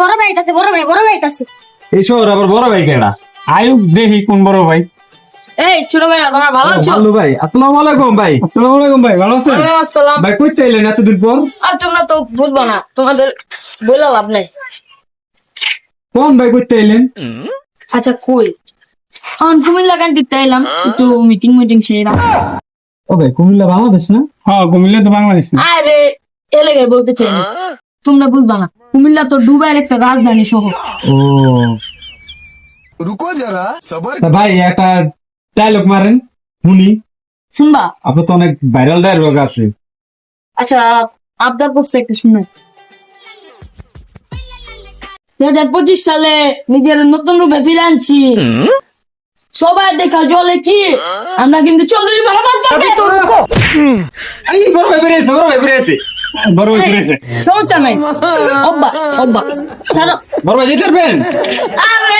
বড় ভাই আছে, বড় ভাই আছে। এই শহর আবার বড় ভাই কেডা? আয়ুব দেখি কোন বড় ভাই। এই ছোট ভাই তোমরা ভালো আছো? ভালো ভাই, আসসালামু আলাইকুম ভাই। আসসালামু আলাইকুম ভাই, ভালো আছেন? ওয়ালাইকুম আসসালাম। ভাই কই চাইলেন এতদিন পর? আর তোমরা তো বুঝবো না, তোমাদের বলে লাভ নাই। কোন ভাই কই চাইলেন? আচ্ছা কই কুমিল্লা কান্ট্রিতে এলাম, একটু মিটিং সেইরাম। ও ভাই কুমিল্লা বাংলাদেশ না? হ্যাঁ, কুমিল্লা তো বাংলাদেশ না। আরে এলাকায় বলতে চাই না, তোমরা বুঝবা না। কুমিল্লা তো দুবাইয়ের একটা রাজধানী শহর। ও रुको जरा सबर তা ভাই একটা ডায়লগ মারেন শুনি। শুনবা? আপনার তো অনেক ভাইরাল ডায়লগ আছে। আচ্ছা আবদার করছে একটা শুনে। 2025 সালে নিজের নতুন রূপে ফিরে আনছি, সবাই দেখা জলে কি আমরা কিন্তু চৌধুরী মারামার এই বড় ভাই বেরিয়েছে, বড় ভাই বেরিয়েছে। বড় ভাই ফিরেছে। সমস্যা নাই, অভ্যাস ছাড়ো। বড় ভাই যেতে পারবেন? আরে